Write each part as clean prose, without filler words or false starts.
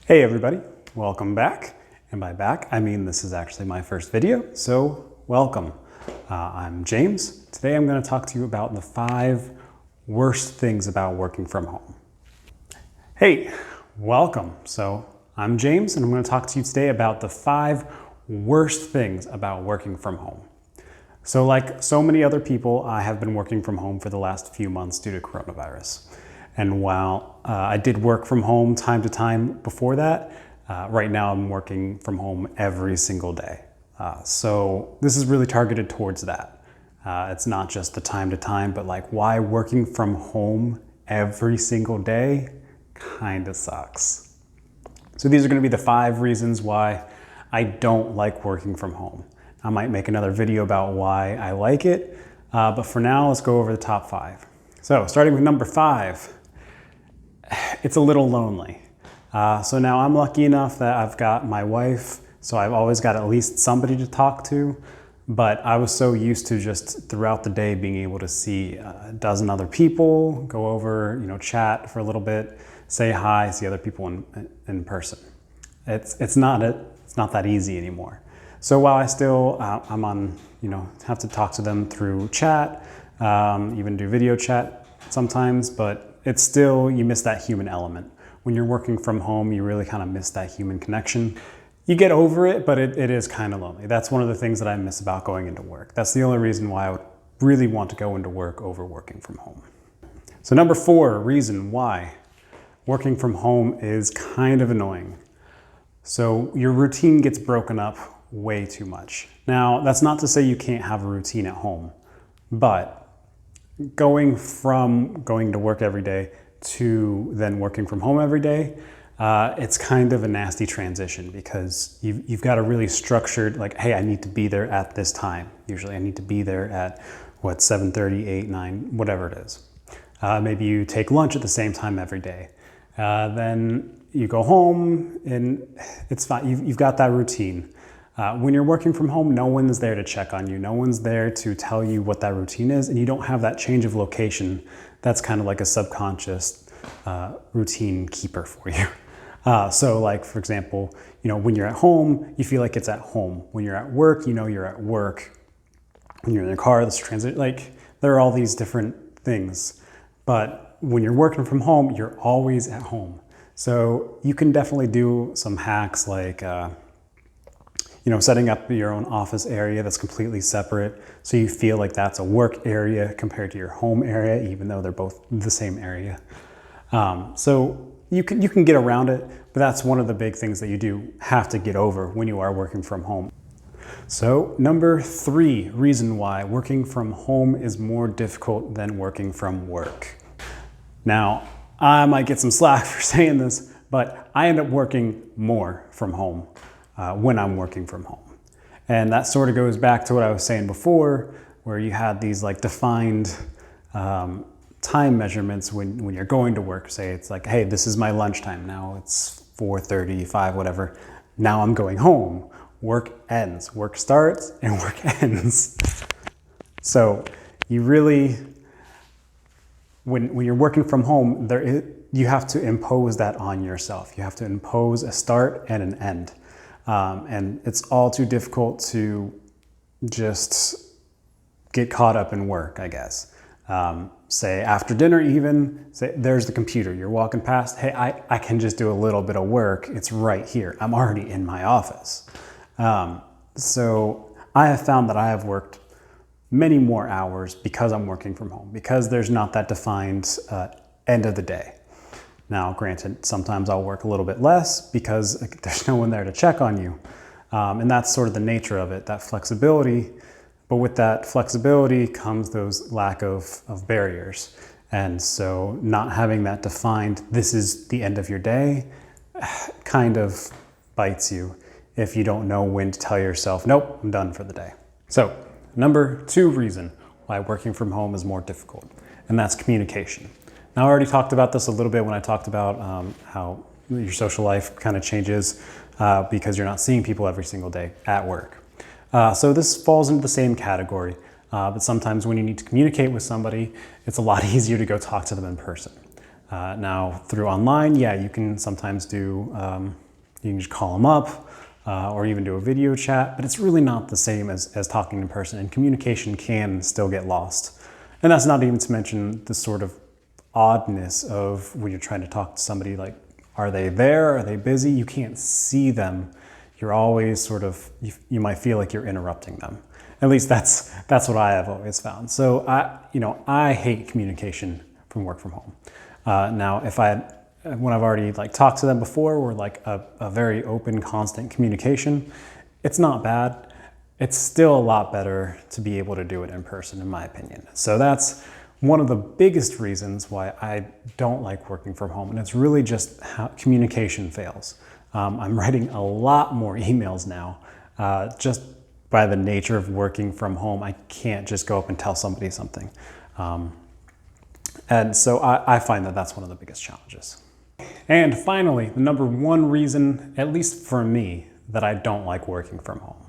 Hey everybody, welcome back. And by back, I mean this is actually my first video, so welcome. I'm James. Today I'm going to talk to you about the 5 worst things about working from home. Hey, welcome. So I'm James and I'm going to talk to you today about the 5 worst things about working from home. So like so many other people, I have been working from home for the last few months due to coronavirus. And while I did work from home time to time before that, right now I'm working from home every single day. So this is really targeted towards that. It's not just the time to time, but like why working from home every single day kind of sucks. So these are going to be the 5 reasons why I don't like working from home. I might make another video about why I like it, but for now, let's go over the top 5. So starting with number 5. It's a little lonely. So now I'm lucky enough that I've got my wife, so I've always got at least somebody to talk to, but I was so used to just throughout the day being able to see a dozen other people, go over, chat for a little bit, say hi, see other people in person. It's not that easy anymore. So while I still, I'm on, have to talk to them through chat, even do video chat sometimes, but it's still, you miss that human element. When you're working from home, you really kind of miss that human connection. You get over it, but it is kind of lonely. That's one of the things that I miss about going into work. That's the only reason why I would really want to go into work over working from home. So number 4 reason why working from home is kind of annoying. So your routine gets broken up way too much. Now, that's not to say you can't have a routine at home, but going from going to work every day to then working from home every day, it's kind of a nasty transition because you've got a really structured, like, hey, I need to be there at this time. Usually I need to be there at 7:30, 8, 9, whatever it is. Maybe you take lunch at the same time every day. Then you go home and it's fine. You've got that routine. When you're working from home, no one's there to check on you. No one's there to tell you what that routine is, and you don't have that change of location. That's kind of like a subconscious routine keeper for you. So like, for example, when you're at home, you feel like it's at home. When you're at work, you're at work. When you're in your car, this transit, like there are all these different things. But when you're working from home, you're always at home. So you can definitely do some hacks like, setting up your own office area that's completely separate so you feel like that's a work area compared to your home area, even though they're both the same area. So you can get around it, but that's one of the big things that you do have to get over when you are working from home. So number 3 reason why working from home is more difficult than working from work. Now, I might get some slack for saying this, but I end up working more from home when I'm working from home. And that sort of goes back to what I was saying before, where you had these like defined time measurements when you're going to work. Say it's like, hey, this is my lunchtime. Now it's 4:30, 5, whatever. Now I'm going home. Work ends. Work starts and work ends. So you really, when you're working from home, you have to impose that on yourself. You have to impose a start and an end. And it's all too difficult to just get caught up in work, I guess. Say after dinner even, say there's the computer, you're walking past, hey, I can just do a little bit of work, it's right here, I'm already in my office. So I have found that I have worked many more hours because I'm working from home, because there's not that defined end of the day. Now, granted, sometimes I'll work a little bit less because there's no one there to check on you. And that's sort of the nature of it, that flexibility. But with that flexibility comes those lack of barriers. And so not having that defined, this is the end of your day, kind of bites you if you don't know when to tell yourself, nope, I'm done for the day. So number 2 reason why working from home is more difficult, and that's communication. Now, I already talked about this a little bit when I talked about how your social life kind of changes because you're not seeing people every single day at work. So this falls into the same category, but sometimes when you need to communicate with somebody, it's a lot easier to go talk to them in person. Now through online, yeah, you can sometimes do, you can just call them up or even do a video chat, but it's really not the same as talking in person, and communication can still get lost. And that's not even to mention the sort of oddness of when you're trying to talk to somebody, like, are they there? Are they busy? You can't see them. You're always sort of, you might feel like you're interrupting them. At least that's what I have always found. So I hate communication from work from home. Now, when I've already talked to them before, or a very open, constant communication, it's not bad. It's still a lot better to be able to do it in person, in my opinion. So that's one of the biggest reasons why I don't like working from home, and it's really just how communication fails. I'm writing a lot more emails now, just by the nature of working from home. I can't just go up and tell somebody something. And so I find that that's one of the biggest challenges. And finally, the number one reason, at least for me, that I don't like working from home,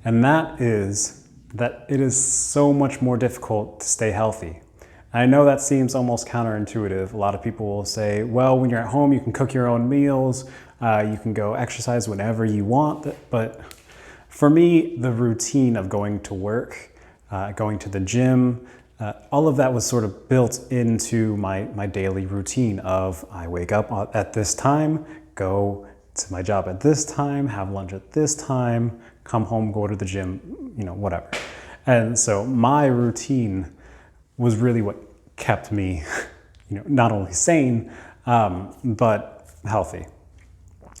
and that is that it is so much more difficult to stay healthy. I know that seems almost counterintuitive. A lot of people will say, well, when you're at home, you can cook your own meals, you can go exercise whenever you want. But for me, the routine of going to work, going to the gym, all of that was sort of built into my daily routine of I wake up at this time, go to my job at this time, have lunch at this time, come home, go to the gym, whatever. And so my routine was really what kept me, not only sane, but healthy.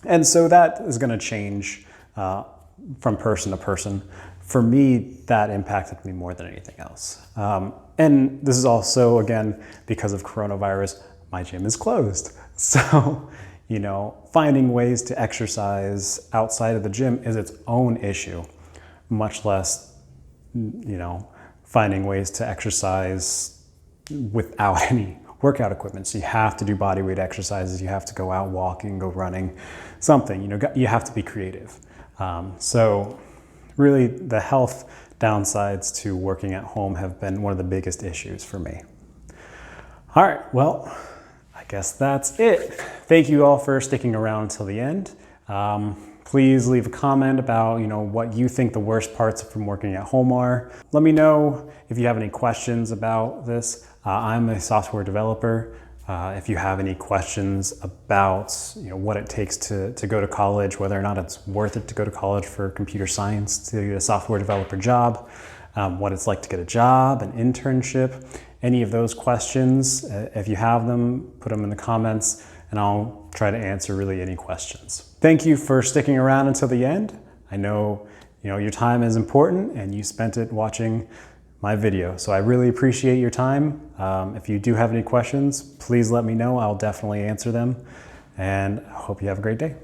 And so that is going to change from person to person. For me, that impacted me more than anything else. And this is also, again, because of coronavirus, my gym is closed. So, finding ways to exercise outside of the gym is its own issue, much less, finding ways to exercise without any workout equipment. So you have to do body weight exercises, you have to go out walking, go running, something, you have to be creative. So really the health downsides to working at home have been one of the biggest issues for me. All right, well, I guess that's it. Thank you all for sticking around until the end. Please leave a comment about what you think the worst parts from working at home are. Let me know if you have any questions about this. I'm a software developer. If you have any questions about what it takes to go to college, whether or not it's worth it to go to college for computer science to get a software developer job, what it's like to get a job, an internship, any of those questions, if you have them, put them in the comments, and I'll try to answer really any questions. Thank you for sticking around until the end. I know, your time is important and you spent it watching my video, so I really appreciate your time. If you do have any questions, please let me know. I'll definitely answer them, and I hope you have a great day.